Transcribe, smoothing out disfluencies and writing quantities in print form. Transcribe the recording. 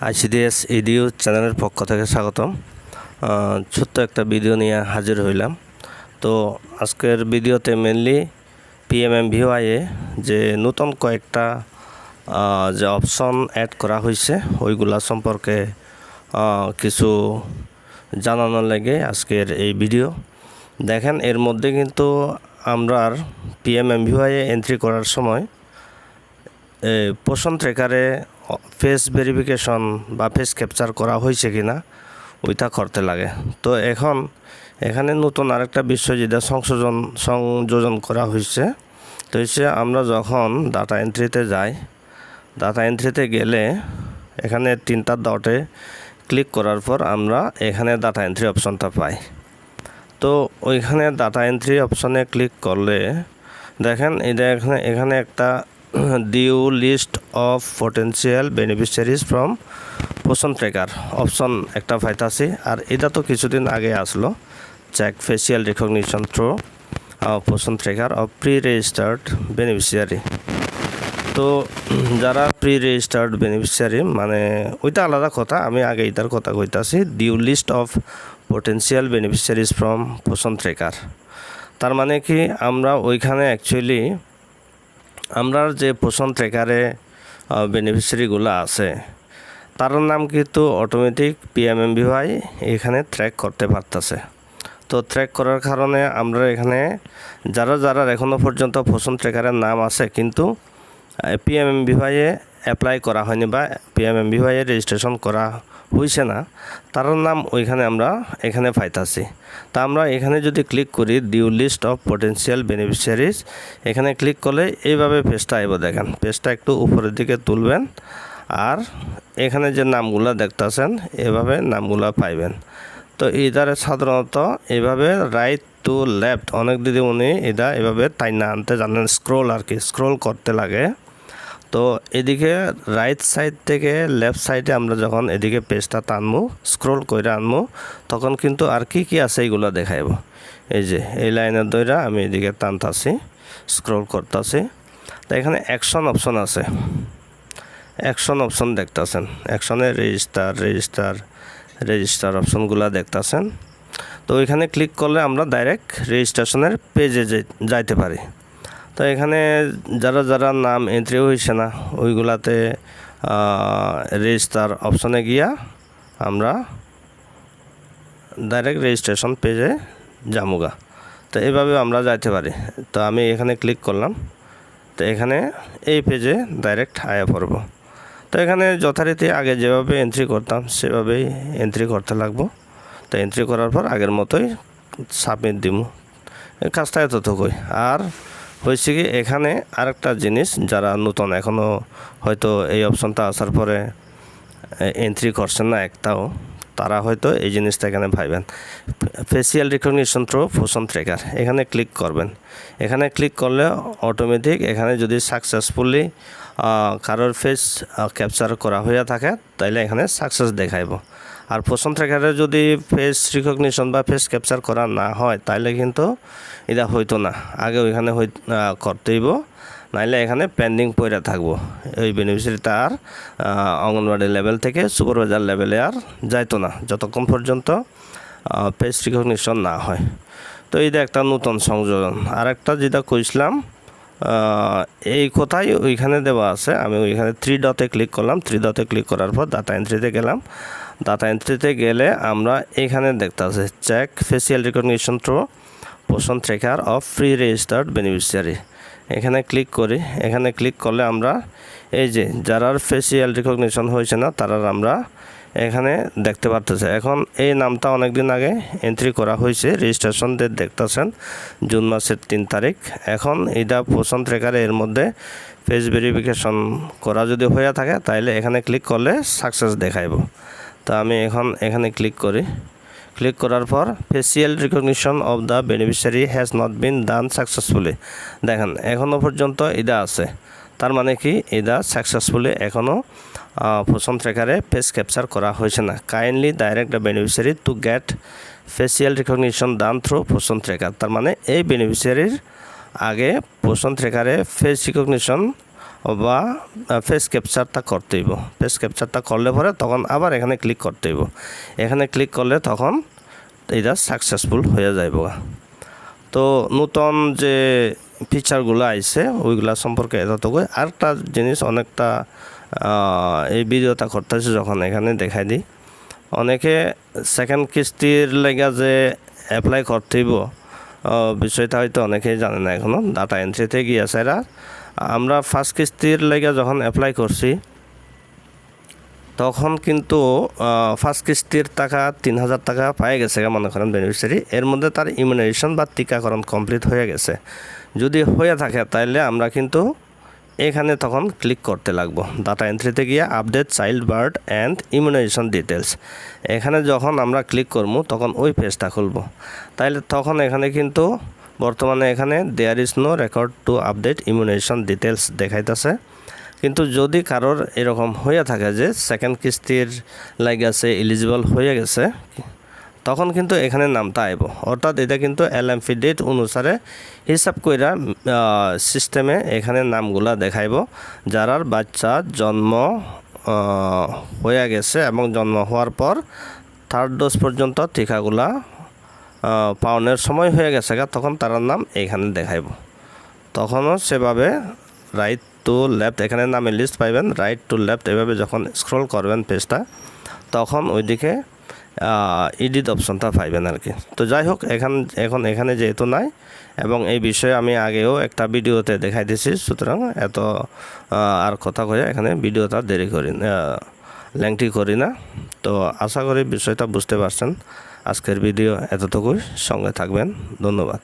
ICDS edu চ্যানেলের পক্ষ থেকে স্বাগতম। ছোট্ট একটা ভিডিও নিয়ে হাজির হইলাম। তো আজকের ভিডিওতে মেনলি পিএমএমভিওয়াইয়ে যে নতুন কয়েকটা যে অপশন অ্যাড করা হয়েছে ওইগুলা সম্পর্কে কিছু জানানোর লাগে আজকের এই ভিডিও। দেখেন, এর মধ্যে কিন্তু আমরা পিএমএমভিওয়াইয়ে এন্ট্রি করার সময় পোষণ ট্র্যাকারে ফেস ভেরিফিকেশন বা ফেস ক্যাপচার করা হয়েছে কিনা ওইটা করতে লাগে। তো এখানে নতুন আরেকটা বিষয় যেটা সংযোজন করা হয়েছে, তো হচ্ছে আমরা যখন ডাটা এন্ট্রিতে যাই, ডাটা এন্ট্রিতে গেলে এখানে তিনটা ডটে ক্লিক করার পর আমরা এখানে ডাটা এন্ট্রি অপশনটা পাই। তো ওইখানে ডাটা এন্ট্রি অপশনে ক্লিক করলে দেখেন এটা এখানে একটা due list of potential beneficiaries from Poshan tracker option একটা পাইতাছি। আর এটা তো কিছুদিন আগে আসলো, check facial recognition through Poshan tracker of pre registered beneficiary. তো যারা প্রি রেজিস্টার্ড বেনিফিশিয়ারি মানে ওইটা আলাদা কথা, আমি আগে এটার কথা কইতাছি। Due list of potential beneficiaries from Poshan tracker, তার মানে কি আমরা ওইখানে অ্যাকচুয়ালি আমরা যে পোষণ ট্র্যাকারে বেনিফিশিয়ারিগুলো আছে তার নাম কিন্তু অটোমেটিক পিএমএমভিওয়াই এখানে ট্র্যাক করতে পারতেছে। তো ট্র্যাক করার কারণে আমরা এখানে যারা এখনও পর্যন্ত পোষণ ট্র্যাকারের নাম আছে কিন্তু পিএমএমভিওয়াইয়ে অ্যাপ্লাই করা হয়নি বা পিএমএমভিওয়াইয়ে রেজিস্ট্রেশন করা হয়েছে না, তার নাম ওইখানে আমরা এখানে পাইতাছি। তা আমরা এখানে যদি ক্লিক করি due list of potential beneficiaries, এখানে ক্লিক করলে এইভাবে পেজটা আইব। দেখেন, পেজটা একটু উপরের দিকে তুলবেন আর এখানে যে নামগুলো দেখতেছেন এভাবে নামগুলো পাইবেন। তো এটারে সাধারণত এভাবে রাইট টু লেফট অনেক দিদি উনি এটা এভাবে টাইনা আনতে জানেন, স্ক্রোল আর কি স্ক্রোল করতে লাগে। তো এদিকে রাইট সাইড থেকে লেফট সাইডে আমরা যখন এদিকে পেজটা টানবো, স্ক্রোল করে আনবো, তখন কিন্তু আর কি আছে এইগুলো দেখাইব। এই যে এই লাইনের দইরা আমি এদিকে টানতাছি, স্ক্রোল করতেছি। তো এখানে অ্যাকশন অপশন আছে, অ্যাকশন অপশন দেখতেছেন, অ্যাকশনে রেজিস্টার অপশনগুলো দেখতেছেন। তো ওইখানে ক্লিক করলে আমরা ডাইরেক্ট রেজিস্ট্রেশনের পেজে যাইতে পারি। তো এখানে যারা নাম এন্ট্রি হয়েছে না ওইগুলাতে রেজিস্টার অপশনে গিয়া আমরা ডাইরেক্ট রেজিস্ট্রেশন পেজে যামুগা। তো এইভাবে আমরা যাইতে পারি। তো আমি এখানে ক্লিক করলাম, তো এখানে এই পেজে ডাইরেক্ট আয়া পড়ব। তো এখানে যথারীতি আগে যেভাবে এন্ট্রি করতাম সেভাবেই এন্ট্রি করতে লাগবো। তো এন্ট্রি করার পর আগের মতোই সাবমিট দিব। কাজটা এতটুকুই। আর হয়েছে কি, এখানে আরেকটা জিনিস, যারা নতুন এখনও হয়তো এই অপশনটা আসার পরে এন্ট্রি করছেন না একটাও, তারা হয়তো এই জিনিসটা এখানে ভাইবেন। Facial recognition through Poshan tracker এখানে ক্লিক করবেন। এখানে ক্লিক করলে অটোমেটিক এখানে যদি সাকসেসফুলি কারোর ফেস ক্যাপচার করা হয়ে থাকে তাইলে এখানে সাকসেস দেখাইব। আর পোষণ ট্র্যাকারে যদি ফেস রিকগনিশন বা ফেস ক্যাপচার করা না হয় তাইলে কিন্তু এটা হইতো না, আগে ওইখানে করতেইব, নাইলে এখানে পেন্ডিং পড়ে থাকবো। ওই বেনিফিশিয়ারিটা আর অঙ্গনওয়াড়ি লেভেল থেকে সুপারভাইজার লেভেলে আর যাইতো না যতক্ষণ পর্যন্ত ফেস রিকগনিশন না হয়। তো এইটা একটা নতুন সংযোজন। আর একটা যেটা কইছিলাম এই কথাই ওইখানে দেওয়া আছে। আমি ওইখানে 3 ডটে ক্লিক করলাম, 3 ডটে ক্লিক করার পর ডাটা এন্ট্রিতে গেলাম। ডাটা এন্ট্রিতে গেলে আমরা এখানে দেখতে আছে check facial recognition through Poshan tracker of pre registered beneficiary. এখানে ক্লিক করি। এখানে ক্লিক করলে আমরা এই যে যারা ফেসিয়াল রিকগনিশন হয়েছে না তারা আমরা এখানে দেখতে পারতেছে। এখন এই নামটা অনেক দিন আগে এন্ট্রি করা হয়েছে, রেজিস্ট্রেশন ডেট দেখতেছেন জুন মাসের 3 তারিখ। এখন এটা পোষণ ট্র্যাকারে এর মধ্যে ফেস ভেরিফিকেশন করা যদি হয়ে থাকে তাইলে এখানে ক্লিক করলে সাকসেস দেখাইব। তা আমি এখানে ক্লিক করি। ক্লিক করার পর facial recognition of the beneficiary has not been done successfully. দেখেন এখনও পর্যন্ত এটা আছে, তার মানে কি এটা সাকসেসফুলি এখনও পোষণ ট্র্যাকারে ফেস ক্যাপচার করা হয়েছে না। Kindly direct the beneficiary to get facial recognition done through Poshan tracker. তার মানে এই বেনিফিশিয়ারির আগে পোষণ ট্র্যাকারে ফেস রিকগনিশন বা ফেস ক্যাপচারটা করতে হইব। ফেস ক্যাপচারটা করলে পরে তখন আবার এখানে ক্লিক করতে হইব। এখানে ক্লিক করলে তখন এটা সাকসেসফুল হয়ে যাইব। তো নতুন যে ফিচারগুলো আইছে ওইগুলা সম্পর্কে এতটুকু। আরেকটা জিনিস অনেকটা এই ভিডিওটা করতেছে যখন এখানে দেখাই দিই, অনেকে সেকেন্ড কিস্তির লেগা যে অ্যাপ্লাই করতেইব বিষয়টা হয়তো অনেকেই জানে না এখনও। ডাটা এন্ট্রিতে গিয়েছে এরা। আমরা ফার্স্ট কিস্তির লেগে যখন অ্যাপ্লাই করছি তখন কিন্তু ফার্স্ট কিস্তির টাকা 3,000 টাকা পাই গেছে মনে করেন বেনিফিশিয়ারি। এর মধ্যে তার ইমিউনাইজেশন বা টিকাকরণ কমপ্লিট হয়ে গেছে। যদি হয়ে থাকে তাহলে আমরা কিন্তু এখানে তখন ক্লিক করতে লাগবো। ডাটা এন্ট্রিতে গিয়ে update child birth and immunisation details, এখানে যখন আমরা ক্লিক করবো তখন ওই পেজটা খুলবো। তাইলে তখন এখানে কিন্তু বর্তমানে এখানে there is no record to update immunisation details দেখাইতেছে। কিন্তু যদি কারোর এরকম হয়ে থাকে যে সেকেন্ড কিস্তির লাগাছে এলিজিবল হয়ে গেছে, তখন কিন্তু এখানে নামটা আইব। অর্থাৎ এটা কিন্তু এলএমপি ডেট অনুসারে হিসাব কইরা সিস্টেমে এখানে নামগুলা দেখাইব যারার বাচ্চা জন্ম হয়ে গেছে এবং জন্ম হওয়ার পর 3rd ডোজ পর্যন্ত টিকাগুলা পাওনের সময় হয়ে গেছে, তখন তার নাম এখানে দেখাইব। তখনও সেভাবে রাইট টু লেফট এখানে নামের লিস্ট পাইবেন। রাইট টু লেফট এভাবে যখন স্ক্রল করবেন পেজটা তখন ওইদিকে এডিট অপশনটা পাইবেন আর কি। তো যাই হোক, এখন এখানে যেহেতু নাই এবং এই বিষয়ে আমি আগেও একটা ভিডিওতে দেখাই দিয়েছি, সুতরাং এত আর কথা কয়ে এখানে ভিডিওটা লেংটি করি না। তো আশা করি বিষয়টা বুঝতে পারছেন। আজকের ভিডিও এতটুকুই, সঙ্গে থাকবেন। ধন্যবাদ।